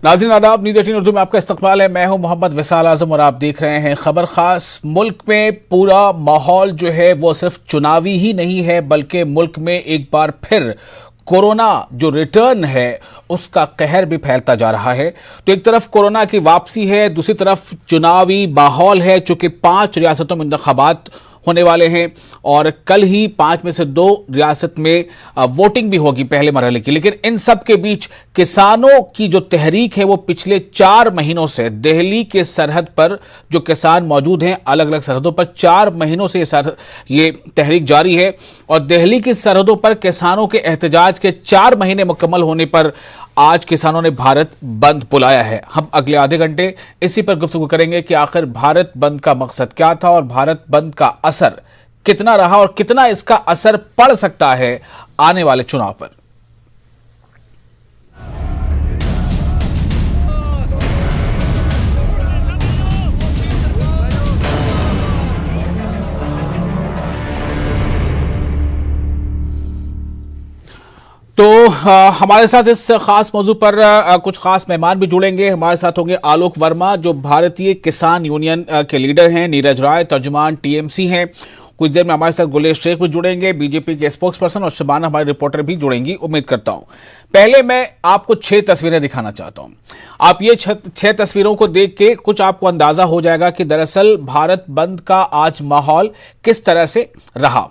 नाज़रीन आदाब, न्यूज़ 18 उर्दू में आपका इस्तकबाल है। मैं हूं मोहम्मद विसाल आजम और आप देख रहे हैं खबर खास। मुल्क में पूरा माहौल जो है वो सिर्फ चुनावी ही नहीं है, बल्कि मुल्क में एक बार फिर कोरोना जो रिटर्न है उसका कहर भी फैलता जा रहा है। तो एक तरफ कोरोना की वापसी है, दूसरी तरफ चुनावी माहौल है। चूंकि 5 रियासतों में इंतखाबात होने वाले हैं और कल ही 5 में से 2 रियासत में वोटिंग भी होगी पहले मरहले की। लेकिन इन सब के बीच किसानों की जो तहरीक है वो पिछले 4 महीनों से दिल्ली के सरहद पर जो किसान मौजूद हैं, अलग अलग सरहदों पर 4 महीनों से ये तहरीक जारी है। और दिल्ली की सरहदों पर किसानों के एहतजाज के 4 महीने मुकम्मल होने पर आज किसानों ने भारत बंद बुलाया है। हम अगले आधे घंटे इसी पर गुफ्तगू करेंगे कि आखिर भारत बंद का मकसद क्या था और भारत बंद का असर कितना रहा और कितना इसका असर पड़ सकता है आने वाले चुनाव पर। तो हमारे साथ इस खास मौजू पर कुछ खास मेहमान भी जुड़ेंगे। हमारे साथ होंगे आलोक वर्मा जो भारतीय किसान यूनियन के लीडर हैं, नीरज राय तर्जुमान टीएमसी हैं। कुछ देर में हमारे साथ गुलेश शेख भी जुड़ेंगे, बीजेपी के स्पोक्स पर्सन, और शबाना हमारे रिपोर्टर भी जुड़ेंगी, उम्मीद करता हूं। पहले मैं आपको 6 तस्वीरें दिखाना चाहता हूं। आप ये 6 तस्वीरों को देख के कुछ आपको अंदाजा हो जाएगा कि दरअसल भारत बंद का आज माहौल किस तरह से रहा।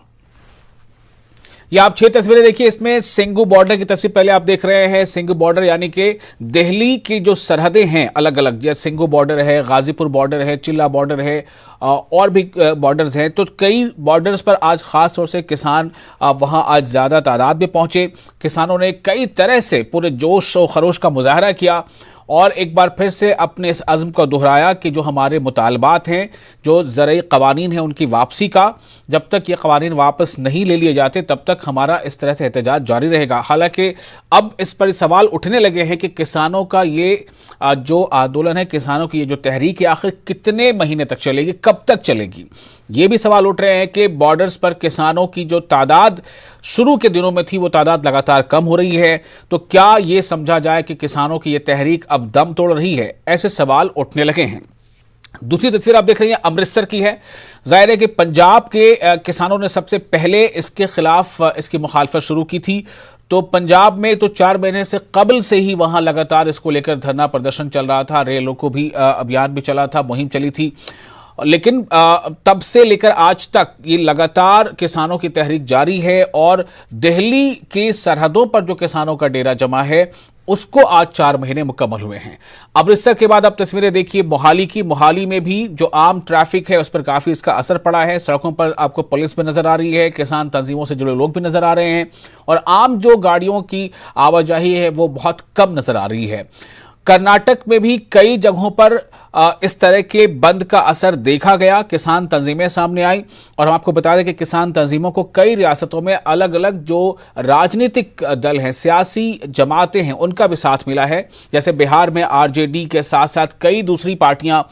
ये आप 6 तस्वीरें देखिए। इसमें सिंघू बॉर्डर की तस्वीर पहले आप देख रहे हैं। सिंघू बॉर्डर यानी कि दिल्ली की जो सरहदें हैं अलग अलग, जैसे सिंघू बॉर्डर है, गाजीपुर बॉर्डर है, चिल्ला बॉर्डर है, और भी बॉर्डर्स हैं। तो कई बॉर्डर्स पर आज खास तौर से किसान वहां आज ज्यादा तादाद में पहुंचे। किसानों ने कई तरह से पूरे जोश और खरोश का मुजाहरा किया और एक बार फिर से अपने इस अज़्म को दोहराया कि जो हमारे मुतालबात हैं, जो ज़रई क़वानीन हैं, उनकी वापसी का, जब तक ये क़वानीन वापस नहीं ले लिए जाते तब तक हमारा इस तरह से एहतजाज जारी रहेगा। हालांकि अब इस पर सवाल उठने लगे हैं कि किसानों का ये जो आंदोलन है, किसानों की ये जो तहरीक है, आखिर कितने महीने तक चलेगी, कब तक चलेगी। ये भी सवाल उठ रहे हैं कि बॉर्डर्स पर किसानों की जो तादाद शुरू के दिनों में थी वो तादाद लगातार कम हो रही है। तो क्या ये समझा जाए कि किसानों की ये तहरीक अब दम तोड़ रही है? ऐसे सवाल उठने लगे हैं। दूसरी तस्वीर आप देख रही हैं अमृतसर की है। जाहिर है कि पंजाब के किसानों ने सबसे पहले इसके खिलाफ इसकी मुखालफत शुरू की थी। तो पंजाब में तो 4 महीने से कबल से ही वहां लगातार इसको लेकर धरना प्रदर्शन चल रहा था, रेलों को भी अभियान भी चला था, मुहिम चली थी। लेकिन तब से लेकर आज तक ये लगातार किसानों की तहरीक जारी है और दिल्ली की सरहदों पर जो किसानों का डेरा जमा है उसको आज 4 महीने मुकम्मल हुए हैं। अमृतसर के बाद आप तस्वीरें देखिए मोहाली की। मोहाली में भी जो आम ट्रैफिक है उस पर काफी इसका असर पड़ा है। सड़कों पर आपको पुलिस भी नजर आ रही है, किसान तंजीमों से जुड़े लोग भी नजर आ रहे हैं और आम जो गाड़ियों की आवाजाही है वो बहुत कम नजर आ रही है। कर्नाटक में भी कई जगहों पर इस तरह के बंद का असर देखा गया। किसान तंजीमें सामने आई और हम आपको बता दें कि किसान तंजीमों को कई रियासतों में अलग अलग जो राजनीतिक दल हैं, सियासी जमातें हैं, उनका भी साथ मिला है। जैसे बिहार में आरजेडी के साथ साथ कई दूसरी पार्टियां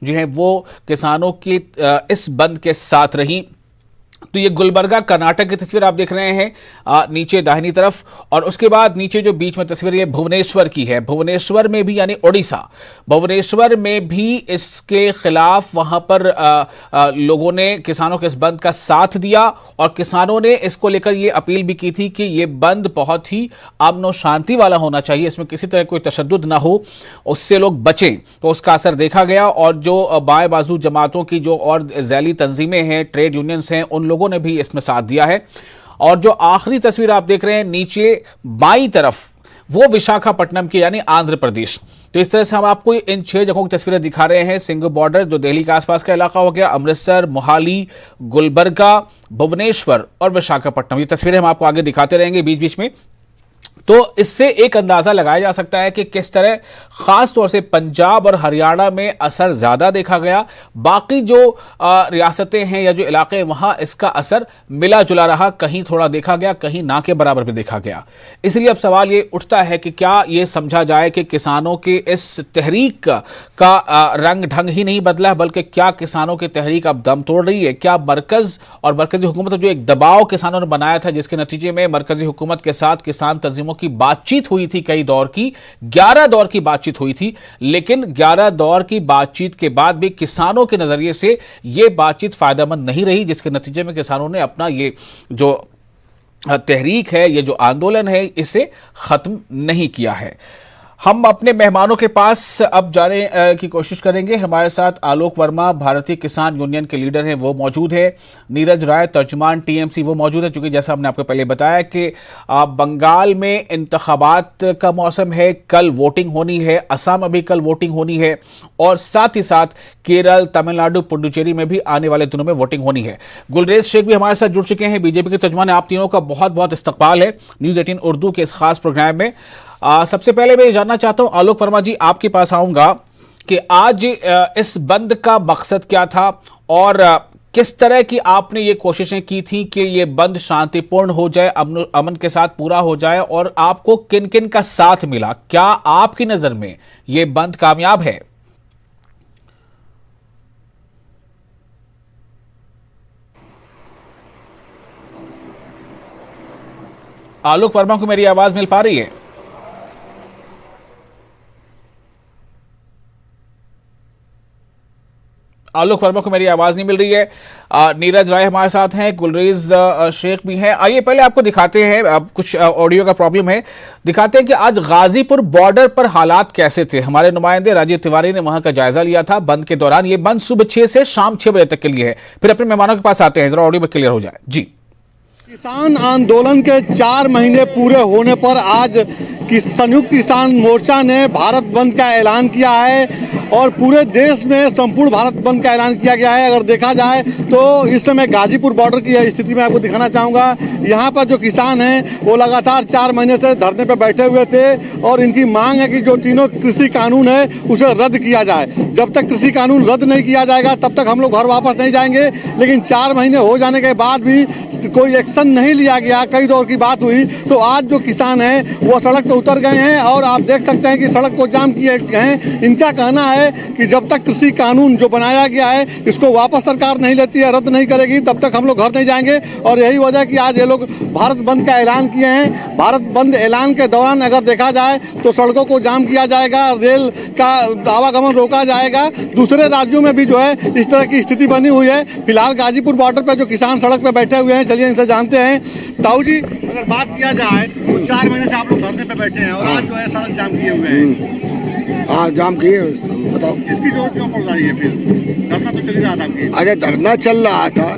जो हैं वो किसानों की इस बंद के साथ रहीं। तो ये गुलबर्गा कर्नाटक की तस्वीर आप देख रहे हैं नीचे दाहिनी तरफ, और उसके बाद नीचे जो बीच में तस्वीर ये भुवनेश्वर की है। भुवनेश्वर में भी, यानी उड़ीसा, भुवनेश्वर में भी इसके खिलाफ वहां पर लोगों ने किसानों के इस बंद का साथ दिया और किसानों ने इसको लेकर ये अपील भी की थी कि ये बंद बहुत ही अमन और शांति वाला होना चाहिए, इसमें किसी तरह कोई तशद्दुद ना हो, उससे लोग बचें। तो उसका असर देखा गया और जो बाएं बाजू जमातों की जो और जैली तंजीमें हैं, ट्रेड यूनियंस हैं, उन लोगों ने भी इसमें साथ दिया है। और जो आखिरी तस्वीर आप देख रहे हैं नीचे बाईं तरफ, वो विशाखापट्टनम की यानी आंध्र प्रदेश। तो इस तरह से हम आपको इन 6 जगहों की तस्वीरें दिखा रहे हैं। सिंघू बॉर्डर जो दिल्ली के आसपास का इलाका हो गया, अमृतसर, मोहाली, गुलबर्गा, भुवनेश्वर और विशाखापट्टनम। ये तस्वीरें हम आपको आगे दिखाते रहेंगे बीच बीच में। तो इससे एक अंदाजा लगाया जा सकता है कि किस तरह खास तौर से पंजाब और हरियाणा में असर ज्यादा देखा गया। बाकी जो रियासतें हैं या जो इलाके, वहां इसका असर मिला जुला रहा, कहीं थोड़ा देखा गया, कहीं ना के बराबर भी देखा गया। इसलिए अब सवाल ये उठता है कि क्या ये समझा जाए कि किसानों के इस तहरीक का रंग ढंग ही नहीं बदला है, बल्कि क्या किसानों की तहरीक अब दम तोड़ रही है? क्या मरकज और मरकजी हुकूमत जो एक दबाव किसानों ने बनाया था, जिसके नतीजे में मरकजी हुकूमत के साथ किसान तंजीमों की बातचीत हुई थी, कई दौर की 11 दौर की बातचीत हुई थी, लेकिन 11 दौर की बातचीत के बाद भी किसानों के नजरिए से यह बातचीत फायदेमंद नहीं रही, जिसके नतीजे में किसानों ने अपना ये जो तहरीक है, ये जो आंदोलन है, इसे खत्म नहीं किया है। हम अपने मेहमानों के पास अब जाने की कोशिश करेंगे। हमारे साथ आलोक वर्मा, भारतीय किसान यूनियन के लीडर हैं, वो मौजूद है। नीरज राय, तर्जुमान टीएमसी, वो मौजूद है। चूंकि जैसा हमने आपको पहले बताया कि बंगाल में इंतखाबात का मौसम है, कल वोटिंग होनी है, असम में भी कल वोटिंग होनी है, और साथ ही साथ केरल, तमिलनाडु, पुडुचेरी में भी आने वाले दिनों में वोटिंग होनी है। गुलरेज शेख भी हमारे साथ जुड़ चुके हैं, बीजेपी के तर्जुमान। आप तीनों का बहुत बहुत इस्तकबाल है न्यूज 18 उर्दू के इस खास प्रोग्राम में। सबसे पहले मैं जानना चाहता हूं, आलोक वर्मा जी, आपके पास आऊंगा कि आज इस बंद का मकसद क्या था और किस तरह की आपने ये कोशिशें की थी कि ये बंद शांतिपूर्ण हो जाए, अमन के साथ पूरा हो जाए, और आपको किन किन का साथ मिला? क्या आपकी नजर में ये बंद कामयाब है? आलोक वर्मा को मेरी आवाज मिल पा रही है? आलोक वर्मा को मेरी आवाज नहीं मिल रही है। नीरज राय हमारे साथ हैं, गुलरेज शेख भी हैं। आइए पहले आपको दिखाते हैं, अब कुछ ऑडियो का प्रॉब्लम है, दिखाते हैं कि आज गाजीपुर बॉर्डर पर हालात कैसे थे। हमारे नुमाइंदे राजीव तिवारी ने वहां का जायजा लिया था बंद के दौरान। ये बंद सुबह 6 से शाम 6 बजे तक के लिए है। फिर अपने मेहमानों के पास आते हैं, जरा ऑडियो में क्लियर हो जाए। जी, किसान आंदोलन के 4 महीने पूरे होने पर आज संयुक्त किसान मोर्चा ने भारत बंद का ऐलान किया है और पूरे देश में संपूर्ण भारत बंद का ऐलान किया गया है। अगर देखा जाए तो इस समय गाजीपुर बॉर्डर की स्थिति में आपको दिखाना चाहूँगा। यहाँ पर जो किसान हैं वो लगातार 4 महीने से धरने पर बैठे हुए थे और इनकी मांग है कि जो तीनों कृषि कानून है उसे रद्द किया जाए। जब तक कृषि कानून रद्द नहीं किया जाएगा तब तक हम लोग घर वापस नहीं जाएंगे। लेकिन 4 महीने हो जाने के बाद भी कोई एक्शन नहीं लिया गया, कई दौर की बात हुई, तो आज जो किसान हैं वो सड़क पर उतर गए हैं और आप देख सकते हैं कि सड़क को जाम किए गए हैं। इनका कहना है कि जब तक कृषि कानून जो बनाया गया है इसको वापस सरकार नहीं लेती है, रद्द नहीं करेगी, तब तक हम लोग घर नहीं जाएंगे। और यही वजह कि आज ये लोग भारत बंद का ऐलान किए हैं। भारत बंद ऐलान के दौरान अगर देखा जाए तो सड़कों को जाम किया जाएगा, रेल का आवागमन रोका जाएगा। दूसरे राज्यों में भी जो है इस तरह की स्थिति बनी हुई है। फिलहाल गाजीपुर बॉर्डर पर जो किसान सड़क पर बैठे हुए हैं, चलिए इनसे जानते हैं। ताऊ जी, अगर बात किया जाए तो 4 महीने से आप लोग धरने पे बैठे हैं और आज जो है सड़क जाम किए हुए हैं। हाँ, जाम किए, बताओ इसकी जरूरत क्यों पड़ रही है? फिर धरना तो चल ही रहा था आपकी। अरे धरना चल रहा था।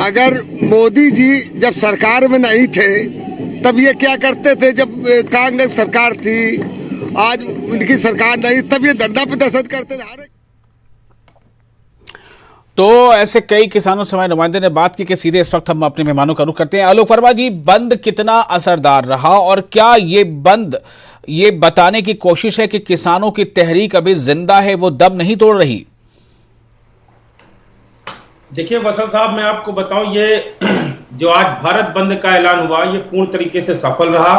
अगर मोदी जी जब सरकार में नहीं थे तब ये क्या करते थे? जब कांग्रेस सरकार थी, आज उनकी सरकार नहीं, तब ये धरना प्रदर्शन करते थे। तो ऐसे कई किसानों से हमारे नुमाइंदे ने बात की कि सीधे इस वक्त हम अपने मेहमानों का रुख करते हैं। आलोक वर्मा जी, बंद कितना असरदार रहा और क्या ये बंद ये बताने की कोशिश है कि किसानों की तहरीक अभी जिंदा है, वो दम नहीं तोड़ रही? देखिए वसल साहब, मैं आपको बताऊं, ये जो आज भारत बंद का ऐलान हुआ ये पूर्ण तरीके से सफल रहा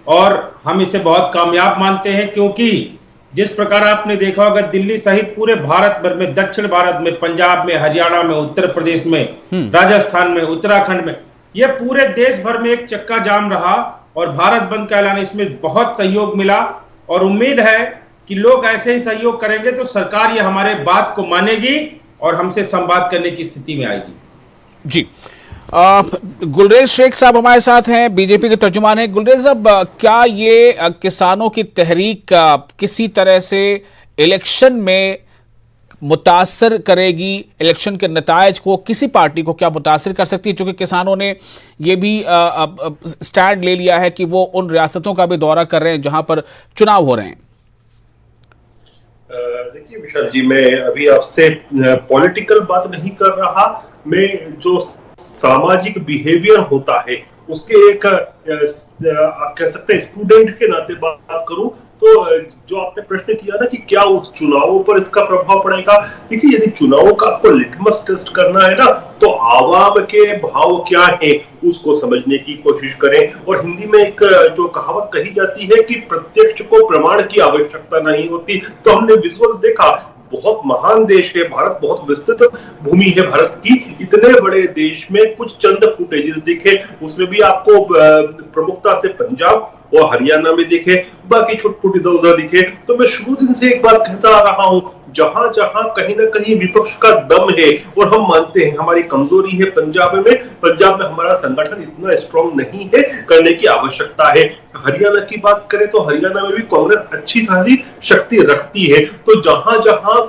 और हम इसे बहुत कामयाब मानते हैं, क्योंकि जिस प्रकार आपने देखा होगा दिल्ली सहित पूरे भारत भर में, दक्षिण भारत में, पंजाब में, हरियाणा में, उत्तर प्रदेश में, राजस्थान में, उत्तराखंड में, ये पूरे देश भर में एक चक्का जाम रहा और भारत बंद का ऐलान, इसमें बहुत सहयोग मिला और उम्मीद है कि लोग ऐसे ही सहयोग करेंगे तो सरकार ये हमारे बात को मानेगी और हमसे संवाद करने की स्थिति में आएगी। जी, गुलरेज शेख साहब हमारे साथ हैं, बीजेपी के तर्जुमान हैं। गुलरेज साहब, क्या ये किसानों की तहरीक किसी तरह से इलेक्शन में मुतासर करेगी? इलेक्शन के नतायज को किसी पार्टी को क्या मुतासर कर सकती है? चूंकि किसानों ने ये भी स्टैंड ले लिया है कि वो उन रियासतों का भी दौरा कर रहे हैं जहां पर चुनाव हो रहे हैं। देखिए विशाल जी, मैं अभी आपसे पॉलिटिकल बात नहीं कर रहा, मैं जो सामाजिक बिहेवियर होता है उसके एक आप कह सकते हैं स्टूडेंट के नाते बात करूं तो जो आपने प्रश्न किया ना कि क्या उस चुनावों पर इसका प्रभाव पड़ेगा, देखिए यदि चुनावों का आपको लिटमस टेस्ट करना है ना तो आवाम के भाव क्या है उसको समझने की कोशिश करें। और हिंदी में एक जो कहावत कही जाती है कि प्रत्यक्ष को प्रमाण की आवश्यकता नहीं होती, तो हमने विजुअल्स देखा, बहुत महान देश है भारत, बहुत विस्तृत भूमि है भारत की, इतने बड़े देश में कुछ चंद फुटेजेस दिखे, उसमें भी आपको प्रमुखता से पंजाब वो हरियाणा में दिखे, बाकी छोटी छोटी इधर उधर दिखे। तो मैं शुरू दिन से एक बात कहता आ रहा हूं, जहां जहां कहीं ना कहीं विपक्ष का दम है और हम मानते हैं हमारी कमजोरी है पंजाब में हमारा संगठन इतना स्ट्रांग नहीं है, करने की आवश्यकता है। हरियाणा की बात करें तो हरियाणा में भी कांग्रेस अच्छी खासी शक्ति रखती है। तो जहां जहां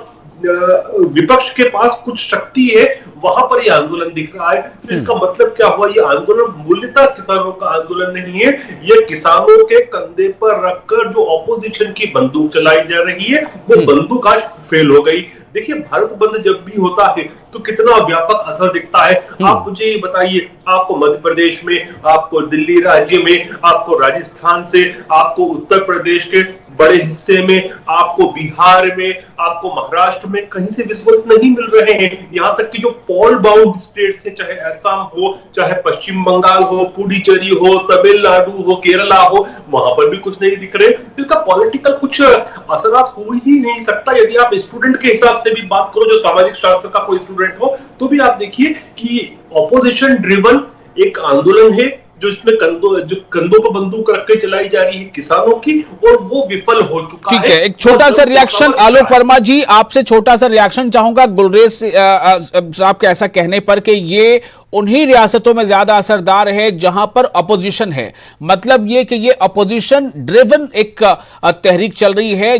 विपक्ष के पास कुछ शक्ति है वहां पर यह आंदोलन दिख रहा है। तो इसका मतलब क्या हुआ, ये आंदोलन मूल्यतः किसानों का आंदोलन नहीं है, ये किसानों के कंधे पर रखकर जो ऑपोजिशन की बंदूक चलाई जा रही है वो बंदूक आज फेल हो गई। देखिए, भारत बंद जब भी होता है तो कितना व्यापक असर दिखता है। आप मुझे ये बताइए, आपको मध्य प्रदेश में, आपको दिल्ली राज्य में, आपको राजस्थान से, आपको उत्तर प्रदेश के बड़े हिस्से में, आपको बिहार में, आपको महाराष्ट्र में कहीं से विश्वास नहीं मिल रहे हैं। यहाँ तक कि जो पोल बाउंड स्टेट्स हैं, चाहे असम हो, चाहे पश्चिम बंगाल हो, पुडुचेरी हो, तमिलनाडु हो, केरला हो, वहां पर भी कुछ नहीं दिख रहे। इसका पॉलिटिकल कुछ असरात हो ही नहीं सकता। यदि आप स्टूडेंट के हिसाब से भी बात करो, जो सामाजिक शास्त्र का कोई स्टूडेंट हो, तो भी आप देखिए कि ऑपोजिशन ड्रिवन एक आंदोलन है जो इसमें कंधों पर बंदूक रख के चलाई जा रही है किसानों की, और वो विफल हो चुका है। ठीक है, एक छोटा सा रिएक्शन आलोक वर्मा जी, आपसे छोटा सा रिएक्शन चाहूंगा गुलरेज साहब के ऐसा कहने पर कि ये उन्हीं रियासतों में ज्यादा असरदार है जहां पर अपोजिशन है। मतलब ये कि ये अपोजिशन ड्रिवन एक तहरीक चल रही है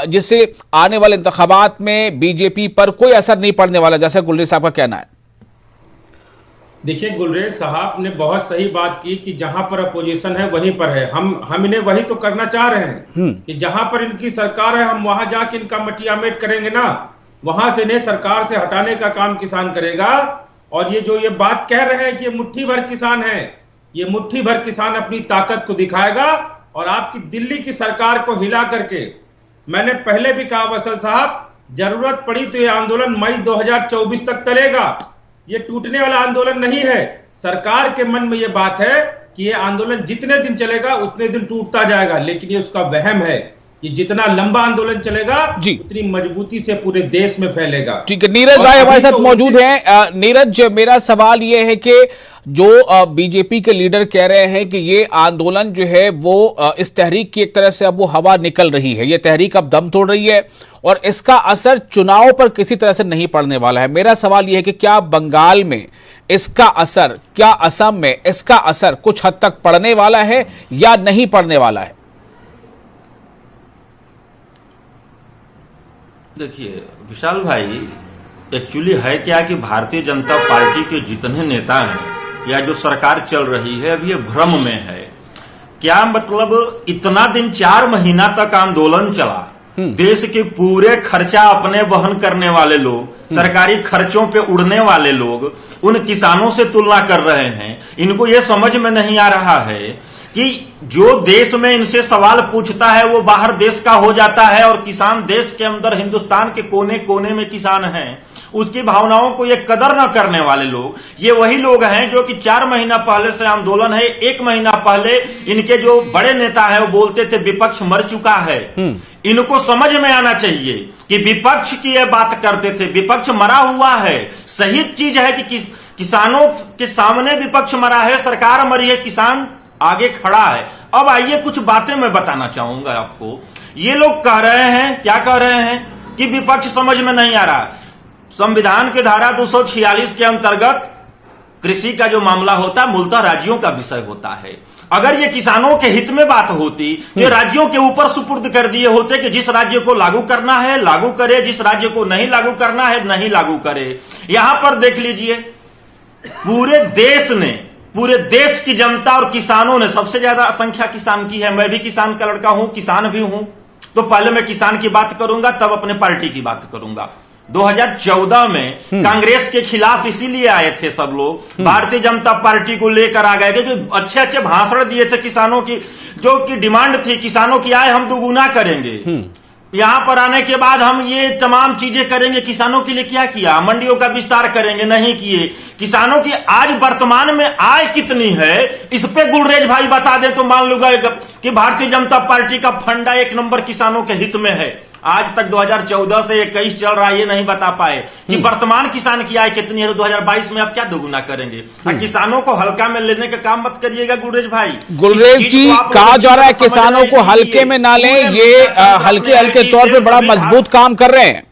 जिससे आने वाले इंतखाबात में बीजेपी पर कोई असर नहीं पड़ने वाला, जैसा गुलरेज साहब का कहना है। देखिए, गुलरेज साहब ने बहुत सही बात की कि जहां पर अपोजिशन है वहीं पर है। हम इन्हें वही तो करना चाह रहे हैं कि जहां पर इनकी सरकार है हम वहां जाके इनका मटियामेट करेंगे ना, वहां से इन्हें सरकार से हटाने का काम किसान करेगा। और ये जो ये बात कह रहे हैं कि ये मुट्ठी भर किसान है, ये मुट्ठी भर किसान अपनी ताकत को दिखाएगा और आपकी दिल्ली की सरकार को हिला करके, मैंने पहले भी कहा वसल साहब, जरूरत पड़ी तो ये आंदोलन मई 2024 तक चलेगा। ये टूटने वाला आंदोलन नहीं है। सरकार के मन में ये बात है कि ये आंदोलन जितने दिन चलेगा उतने दिन टूटता जाएगा, लेकिन ये उसका वहम है कि जितना लंबा आंदोलन चलेगा उतनी मजबूती से पूरे देश में फैलेगा। ठीक है, नीरज भाई हमारे साथ मौजूद हैं। नीरज, मेरा सवाल ये है कि जो बीजेपी के लीडर कह रहे हैं कि ये आंदोलन जो है वो इस तहरीक की एक तरह से अब वो हवा निकल रही है, ये तहरीक अब दम तोड़ रही है और इसका असर चुनाव पर किसी तरह से नहीं पड़ने वाला है। मेरा सवाल यह है कि क्या बंगाल में इसका असर, क्या असम में इसका असर कुछ हद तक पड़ने वाला है या नहीं पड़ने वाला है? देखिए विशाल भाई, एक्चुअली है क्या कि भारतीय जनता पार्टी के जितने नेता हैं या जो सरकार चल रही है अभी ये भ्रम में है। क्या मतलब इतना दिन 4 महीना तक आंदोलन चला, देश के पूरे खर्चा अपने वहन करने वाले लोग, सरकारी खर्चों पे उड़ने वाले लोग उन किसानों से तुलना कर रहे हैं। इनको ये समझ में नहीं आ रहा है कि जो देश में इनसे सवाल पूछता है वो बाहर देश का हो जाता है और किसान देश के अंदर हिंदुस्तान के कोने कोने में किसान हैं। उसकी भावनाओं को ये कदर न करने वाले लोग ये वही लोग हैं जो कि 4 महीना पहले से आंदोलन है। 1 महीना पहले इनके जो बड़े नेता है वो बोलते थे विपक्ष मर चुका है। इनको समझ में आना चाहिए कि विपक्ष की ये बात करते थे, विपक्ष मरा हुआ है। सही चीज है कि किसानों के सामने विपक्ष मरा है, सरकार मरी है, किसान आगे खड़ा है। अब आइए कुछ बातें मैं बताना चाहूंगा आपको। ये लोग कह रहे हैं, क्या कह रहे हैं कि विपक्ष समझ में नहीं आ रहा। संविधान के धारा 246 के अंतर्गत कृषि का जो मामला होता है मूलतः राज्यों का विषय होता है। अगर ये किसानों के हित में बात होती तो राज्यों के ऊपर सुपुर्द कर दिए होते कि जिस राज्य को लागू करना है लागू करे, जिस राज्य को नहीं लागू करना है नहीं लागू करे। यहां पर देख लीजिए, पूरे देश की जनता और किसानों ने, सबसे ज्यादा संख्या किसान की है। मैं भी किसान का लड़का हूं, किसान भी हूं, तो पहले मैं किसान की बात करूंगा तब अपने पार्टी की बात करूंगा। 2014 में कांग्रेस के खिलाफ इसीलिए आए थे सब लोग, भारतीय जनता पार्टी को लेकर आ गए क्योंकि अच्छे अच्छे भाषण दिए थे किसानों की, जो की डिमांड थी किसानों की आय हम दोगुना करेंगे। यहां पर आने के बाद हम ये तमाम चीजें करेंगे। किसानों के लिए क्या किया? मंडियों का विस्तार करेंगे, नहीं किए। किसानों की आज वर्तमान में आय कितनी है इस पे गुलरेज भाई बता दे तो मान लूंगा कि भारतीय जनता पार्टी का फंडा 1 नंबर किसानों के हित में है। आज तक 2014 से 21 चल रहा है, ये नहीं बता पाए कि वर्तमान किसान की आय कितनी है। 2022 में अब क्या दोगुना करेंगे? किसानों को हल्का में लेने का काम मत करिएगा गुलरेज भाई। गुलरेज जी, कहा जा रहा है किसानों को हल्के में ना लें, ये हल्के हल्के तौर पे बड़ा मजबूत काम कर रहे हैं।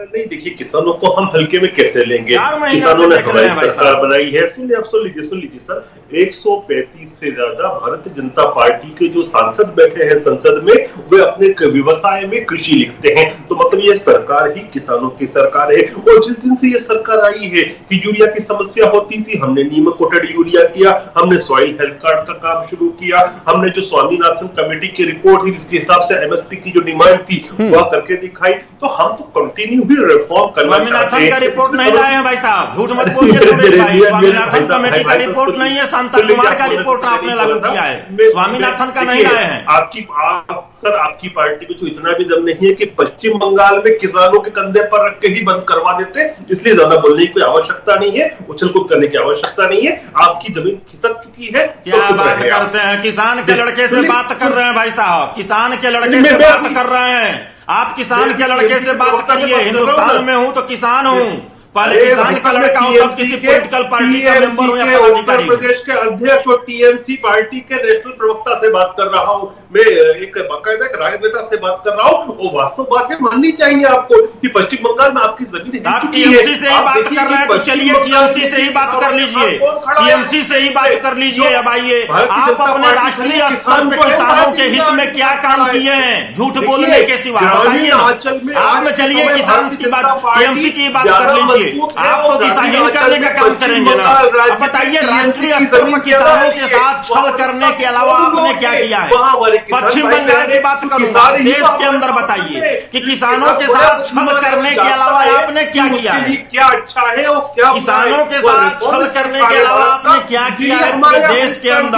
नहीं, देखिए, किसानों को हम हल्के में कैसे लेंगे? किसानों ने हमारी सरकार बनाई है। सुन लीजिए सर, 135 से ज्यादा भारतीय जनता पार्टी के जो सांसद बैठे हैं संसद में, वे अपने व्यवसाय में कृषि लिखते हैं। तो मतलब ये सरकार ही किसानों की सरकार है। और जिस दिन से ये सरकार आई है कि यूरिया की समस्या होती थी, हमने नीम कोटेड यूरिया किया, हमने सॉइल हेल्थ कार्ड का काम शुरू किया, हमने जो स्वामीनाथन कमेटी की रिपोर्ट थी जिसके हिसाब से एमएसपी की जो डिमांड थी वह करके दिखाई। तो हम तो कंटिन्यू भी रिफॉर्म करना चाहते हैं। का रिपोर्ट नहीं लाए हैं भाई साहब, झूठ मत बोलिए भाई। स्वामीनाथन कमेटी का रिपोर्ट नहीं है, शांता कुमार का रिपोर्ट आपने लागू किया है, स्वामीनाथन का नहीं लाए हैं। आपकी पार्टी में जो इतना भी दम नहीं है कि पश्चिम बंगाल में किसानों के कंधे पर रख के ही बंद करवा देते, इसलिए ज्यादा बोलने की कोई आवश्यकता नहीं है, उछल कूद करने की आवश्यकता नहीं है। आपकी जमीन खिसक चुकी है। क्या बात करते हैं? किसान के लड़के से बात कर रहे हैं भाई साहब, किसान के लड़के से बात कर रहे हैं। आप किसान के लड़के से बात करिए। हिंदुस्तान में हूं तो किसान हूं, पहले किसान का लड़का हूं, तब किसी पॉलिटिकल पार्टी का मेंबर हूं या पदाधिकारी। उत्तर प्रदेश के अध्यक्ष और टीएमसी पार्टी के नेशनल प्रवक्ता से बात कर रहा हूं मैं, एक बाकायदा एक राजनेता से बात कर रहा हूं। वो वास्तव बात है, माननी चाहिए आपको कि पश्चिम बंगाल में आपकी जमीन आप टीएमसी से ही बात कर रहे हैं तो चलिए टीएमसी से ही बात कर लीजिए, टीएमसी से ही बात कर लीजिए। अब आइए, आप अपने राष्ट्रीय स्तर पर किसानों के हित में क्या काम किए हैं झूठ बोलने के सिवा? बताइए ना। आप चलिए किसान की बात, टीएमसी की बात कर लीजिए। आप तो दिशाहीन करने का काम करेंगे ना। अब बताइए, राष्ट्रीय स्तर पर किसानों के साथ छल करने के अलावा आपने क्या किया है? पश्चिम बंगाल की बात करूंगा, देश के अंदर बताइए कि किसानों के साथ छल करने के अलावा आपने क्या किया है? क्या अच्छा है और क्या किसानों के साथ छल करने के अलावा आपने क्या किया है पूरे देश के अंदर?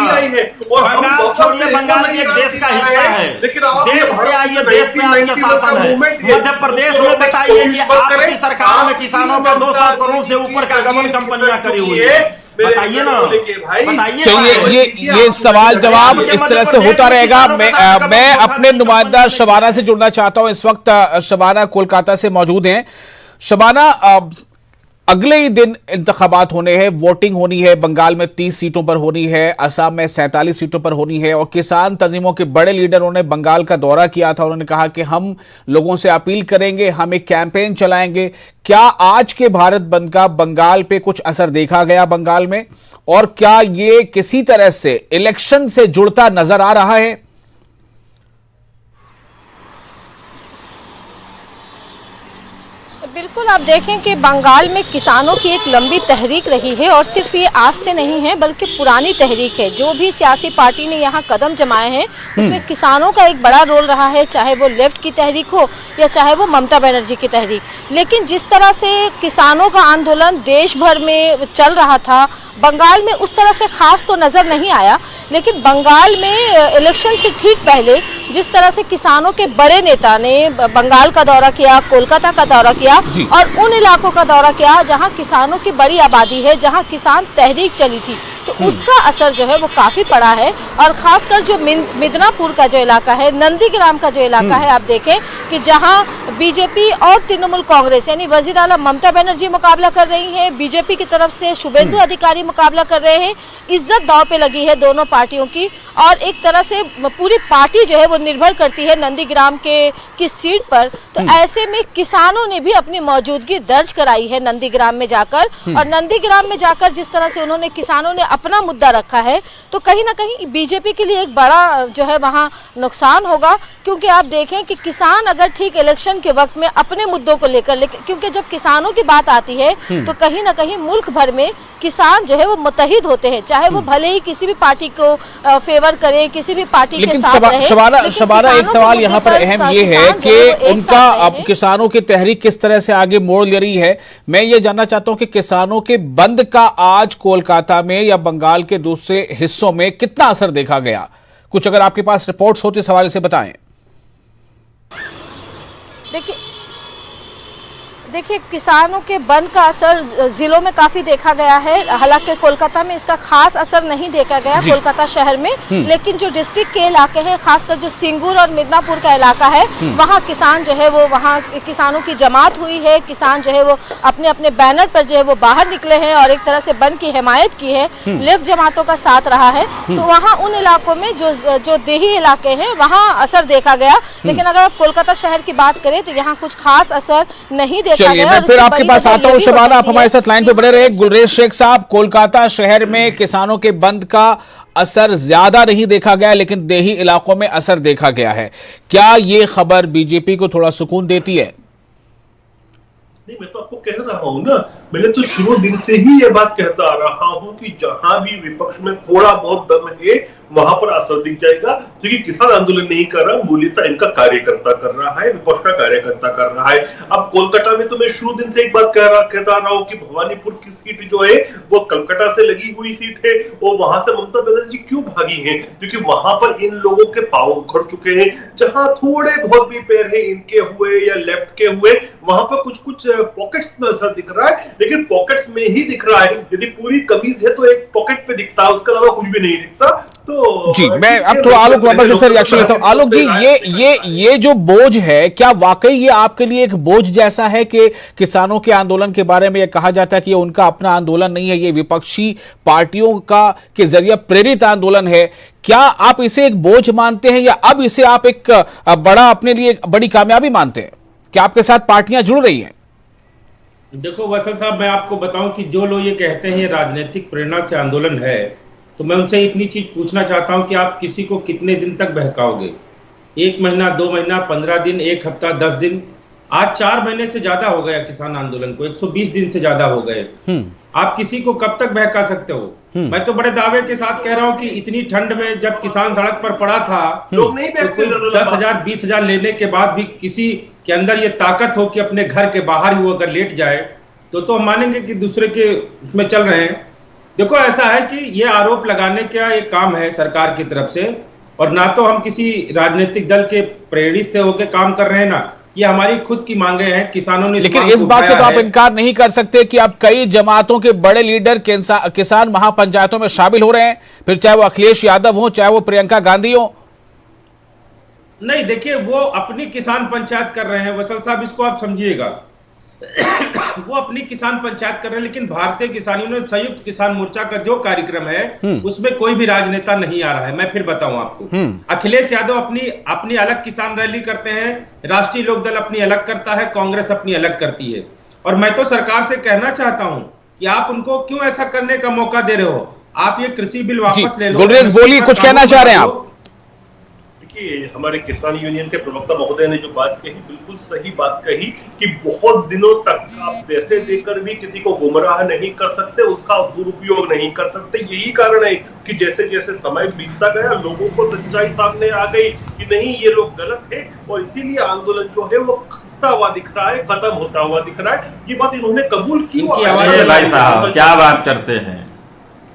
बंगाल छोड़िए, बंगाल भी एक देश का हिस्सा है। देश पे आइए, देश में आपका शासन है। मध्य प्रदेश में बताइए कि आपकी सरकार में किसानों पर 200 करोड़ से ऊपर का गबन कंपनियां करी हुई है। बताइए ना, बताइए। चलिए, ये सवाल जवाब इस तरह से होता रहेगा। मैं अपने नुमाइंदा शबाना से जुड़ना चाहता हूं। इस वक्त शबाना कोलकाता से मौजूद हैं। शबाना, अगले ही दिन इंतखाबात होने हैं, वोटिंग होनी है। बंगाल में 30 सीटों पर होनी है, असम में 47 सीटों पर होनी है। और किसान तंजीमों के बड़े लीडरों ने बंगाल का दौरा किया था। उन्होंने कहा कि हम लोगों से अपील करेंगे, हम एक कैंपेन चलाएंगे। क्या आज के भारत बंद का बंगाल पे कुछ असर देखा गया बंगाल में? और क्या ये किसी तरह से इलेक्शन से जुड़ता नजर आ रहा है? बिल्कुल, आप देखें कि बंगाल में किसानों की एक लंबी तहरीक रही है और सिर्फ ये आज से नहीं है बल्कि पुरानी तहरीक है। जो भी सियासी पार्टी ने यहाँ कदम जमाए हैं उसमें किसानों का एक बड़ा रोल रहा है, चाहे वो लेफ्ट की तहरीक हो या चाहे वो ममता बनर्जी की तहरीक। लेकिन जिस तरह से किसानों का आंदोलन देश भर में चल रहा था, बंगाल में उस तरह से खास तो नज़र नहीं आया। लेकिन बंगाल में इलेक्शन से ठीक पहले जिस तरह से किसानों के बड़े नेता ने बंगाल का दौरा किया, कोलकाता का दौरा किया और उन इलाकों का दौरा किया जहां किसानों की बड़ी आबादी है, जहां किसान तहरीक चली थी, तो उसका असर जो है वो काफ़ी पड़ा है। और ख़ासकर जो मिदनापुर का जो इलाका है, नंदीग्राम का जो इलाका है, आप देखें कि जहां बीजेपी और तृणमूल कांग्रेस यानी वजीर आला ममता बनर्जी मुकाबला कर रही हैं, बीजेपी की तरफ से शुभेंदु अधिकारी मुकाबला कर रहे हैं। इज्जत दांव पे लगी है दोनों पार्टियों की और एक तरह से पूरी पार्टी जो है वो निर्भर करती है नंदीग्राम की सीट पर। तो ऐसे में किसानों ने भी अपनी मौजूदगी दर्ज कराई है नंदीग्राम में जाकर। और नंदीग्राम में जाकर जिस तरह से उन्होंने किसानों ने अपना मुद्दा रखा है, तो कहीं ना कहीं बीजेपी के लिए एक बड़ा जो है वहाँ नुकसान होगा। क्योंकि आप देखें कि किसान अगर ठीक इलेक्शन के वक्त में अपने मुद्दों को लेकर, क्योंकि जब किसानों की बात आती है तो कहीं ना कहीं मुल्क भर में किसान जो है वो मुत्तहिद होते हैं, चाहे वो भले ही किसी भी पार्टी को फेवर करे, किसी भी पार्टी के साथ रहे। शबाना, एक सवाल यहाँ पर अहम ये है कि उनका अब किसानों की तहरीक किस तरह से आगे मोड़ ले रही है। मैं ये जानना चाहता हूँ कि किसानों के बंद का आज कोलकाता में या बंगाल के दूसरे हिस्सों में कितना असर देखा गया? कुछ अगर आपके पास रिपोर्ट्स हो तो इस हवाले से बताएं। देखिए, किसानों के बंद का असर जिलों में काफी देखा गया है। हालांकि कोलकाता में इसका खास असर नहीं देखा गया, कोलकाता शहर में, लेकिन जो डिस्ट्रिक्ट के इलाके हैं, खासकर जो सिंगूर और मिदनापुर का इलाका है, वहाँ किसान जो है वो, वहाँ किसानों की जमात हुई है। किसान जो है वो अपने अपने बैनर पर जो है वो बाहर निकले हैं और एक तरह से बंद की हिमायत की है, लेफ्ट जमातों का साथ रहा है। तो वहाँ उन इलाकों में जो देही इलाके हैं वहाँ असर देखा गया, लेकिन अगर आप कोलकाता शहर की बात करें तो यहाँ कुछ खास असर नहीं देखा चलिए, गया। मैं फिर आपके पास आता हूँ शबाना, आप हमारे साथ लाइन पे बने रहे। गुलरेज शेख साहब, कोलकाता शहर में किसानों के बंद का असर ज्यादा नहीं देखा गया, लेकिन देही इलाकों में असर देखा गया है। क्या ये खबर बीजेपी को थोड़ा सुकून देती है? नहीं, मैं तो आपको कह रहा हूँ ना, मैंने तो शुरू दिन से ही ये बात कहता आ रहा हूँ कि जहां भी विपक्ष में थोड़ा बहुत दम है वहां पर असर दिख जाएगा, क्योंकि किसान आंदोलन नहीं कर रहा, मूल्यता इनका कार्यकर्ता कर रहा है, विपक्ष का कार्यकर्ता कर रहा है। अब कोलकाता में तो मैं शुरू दिन से एक बात कहता आ रहा हूँ कि भवानीपुर की सीट जो है वो कलकत्ता से लगी हुई सीट है, और वहां से ममता बनर्जी क्यों भागी है? क्योंकि वहां पर इन लोगों के पांव उखड़ चुके हैं। जहां थोड़े बहुत भी पैर है इनके हुए या लेफ्ट के हुए, वहां पर कुछ कुछ पॉकेट्स में असर दिख रहा है, लेकिन पॉकेट्स में ही दिख रहा है। यदि पूरी कमीज है तो एक पॉकेट पे दिखता है, उसके अलावा कुछ भी नहीं दिखता। तो जी, मैं अब तो आलोक वापस से रिएक्शन लेता हूं। आलोक जी, ये जो बोझ है, क्या वाकई ये आपके लिए एक बोझ जैसा है कि किसानों के आंदोलन के बारे में ये कहा जाता है कि ये उनका अपना आंदोलन नहीं है, ये विपक्षी पार्टियों का के जरिए प्रेरित आंदोलन है? क्या आप इसे एक बोझ मानते हैं, या अब इसे आप एक बड़ा, अपने लिए एक बड़ी कामयाबी मानते हैं? क्या आपके साथ पार्टियां जुड़ रही हैं? देखो वसंत साहब, मैं आपको बताऊं कि जो लोग ये कहते हैं ये राजनीतिक प्रेरणा से आंदोलन है, तो मैं उनसे इतनी चीज पूछना चाहता हूं कि आप किसी को कितने दिन तक बहकाओगे? 1 महीना, 2 महीना, 15 दिन, 1 हफ्ता, 10 दिन? आज 4 महीने से ज्यादा हो गया किसान आंदोलन को, 120 दिन से ज्यादा हो गए। आप किसी को कब तक बहका सकते हो? मैं तो बड़े दावे के साथ कह रहा हूं कि इतनी ठंड में जब किसान सड़क पर पड़ा था, लोग नहीं तो कोई 10,000 20,000 लेने के बाद भी किसी के अंदर ये ताकत हो कि अपने घर के बाहर ही वो अगर लेट जाए तो हम मानेंगे कि दूसरे के उसमें चल रहे हैं। देखो, ऐसा है कि ये आरोप लगाने का एक काम है सरकार की तरफ से, और ना तो हम किसी राजनीतिक दल के प्रेरित से होकर काम कर रहे हैं, ना ये हमारी खुद की मांगे हैं। किसानों ने, लेकिन इस बात से तो आप इनकार नहीं कर सकते कि अब कई जमातों के बड़े लीडर किसान महापंचायतों में शामिल हो रहे हैं, फिर चाहे वो अखिलेश यादव हो, चाहे वो प्रियंका गांधी हो। नहीं, देखिए, वो अपनी किसान पंचायत कर रहे हैं वसल साहब, इसको आप समझिएगा। वो अपनी किसान पंचायत कर रहे हैं, लेकिन भारतीय किसान यूनियन संयुक्त किसान मोर्चा का जो कार्यक्रम है उसमें कोई भी राजनेता नहीं आ रहा है। मैं फिर बताऊं आपको, अखिलेश यादव अपनी अलग किसान रैली करते हैं, राष्ट्रीय लोकदल अपनी अलग करता है, कांग्रेस अपनी अलग करती है। और मैं तो सरकार से कहना चाहता हूं कि आप उनको क्यों ऐसा करने का मौका दे रहे हो? आप ये कृषि बिल वापस ले लो। गुलरेज बोलिए, कुछ कहना चाह रहे हैं आप? हमारे किसान यूनियन के प्रवक्ता महोदय ने जो बात कही, बिल्कुल सही बात कही कि बहुत दिनों तक आप पैसे देकर भी किसी को गुमराह नहीं कर सकते, उसका दुरुपयोग नहीं कर सकते। यही कारण है कि जैसे जैसे समय बीतता गया, लोगों को सच्चाई सामने आ गई कि नहीं, ये लोग गलत है, और इसीलिए आंदोलन जो है वो खत्ता हुआ दिख रहा है, खत्म होता हुआ दिख रहा है। ये बात इन्होंने कबूल की। भाई साहब, क्या बात करते हैं?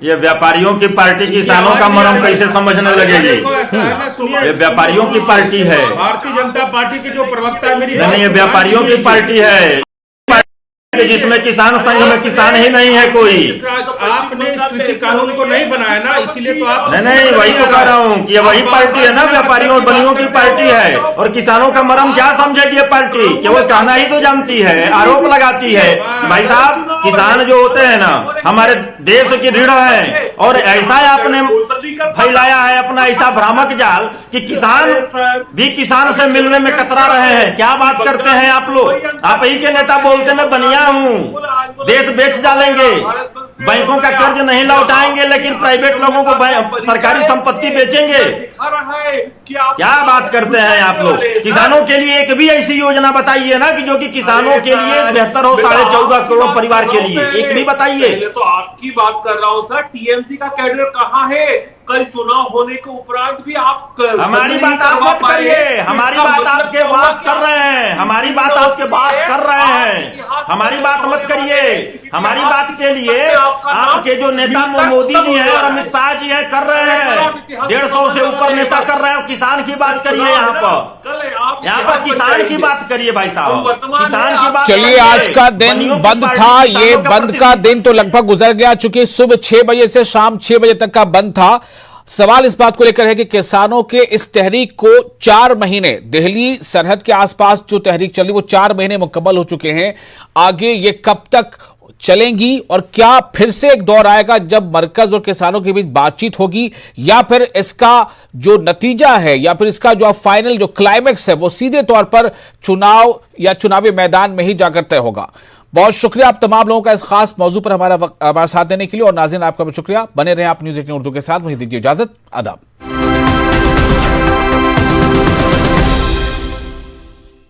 ये व्यापारियों की पार्टी किसानों का मरम कैसे समझने लगेगी? ये व्यापारियों की पार्टी है। भारतीय जनता पार्टी के जो प्रवक्ता है, मेरी नहीं, ये व्यापारियों की पार्टी है, जिसमें किसान संघ में किसान ही नहीं है कोई। आपने इस कृषि कानून को नहीं बनाया ना, इसीलिए तो आप नहीं, वही तो कह रहा हूँ कि ये वही पार्टी है ना, व्यापारियों और बनियों की पार्टी है। और किसानों का मरम क्या समझेगी ये पार्टी? केवल कहना ही तो जानती है, आरोप लगाती है। भाई साहब, किसान जो होते हैं ना, हमारे देश की रीढ़ है, और ऐसा आपने फैलाया है अपना ऐसा भ्रामक जाल कि किसान भी किसान से मिलने में कतरा रहे हैं। क्या बात करते हैं आप लोग? आप ही के नेता बोलते हैं बनिया हूँ, देश बेच डालेंगे, बैंकों का कर्ज नहीं लौटाएंगे, लेकिन प्राइवेट लोगों को सरकारी संपत्ति बेचेंगे। क्या बात करते हैं आप लोग? किसानों के लिए एक भी ऐसी योजना बताइए ना कि जो कि किसानों के लिए बेहतर हो, 14.5 करोड़ परिवार के लिए, एक भी बताइए। तो आपकी बात कर रहा हूँ सर, टीएमसी का कैडर कहाँ है? कल चुनाव होने के उपरांत भी आप हमारी बात आप मत करिए, हमारी बात आपके बात कर रहे हैं, हमारी बात आपके बात कर रहे हैं। हमारी बात मत करिए। हमारी बात के लिए आपके जो नेता मोदी जी हैं और अमित शाह जी हैं कर रहे हैं, 150 से ऊपर नेता कर रहे हैं। किसान की बात करिए, यहाँ पर किसान की बात करिए भाई साहब, किसान की बात। चलिए, आज का दिन बंद था, ये बंद का दिन तो लगभग गुजर गया, चूंकि सुबह 6 बजे से शाम 6 बजे तक का बंद था। सवाल इस बात को लेकर है कि किसानों के इस तहरीक को 4 महीने, दिल्ली सरहद के आसपास जो तहरीक चली वो 4 महीने मुकम्मल हो चुके हैं। आगे ये कब तक चलेंगी और क्या फिर से एक दौर आएगा जब मरकज और किसानों के बीच बातचीत होगी, या फिर इसका जो नतीजा है या फिर इसका जो फाइनल जो क्लाइमेक्स है वो सीधे तौर पर चुनाव या चुनावी मैदान में ही जाकर तय होगा। बहुत शुक्रिया आप तमाम लोगों का इस खास मौजू पर हमारा साथ देने के लिए, और नाज़रीन आपका भी शुक्रिया। बने रहें आप न्यूज़ 18 उर्दू के साथ। मुझे दीजिए इजाजत, आदाब।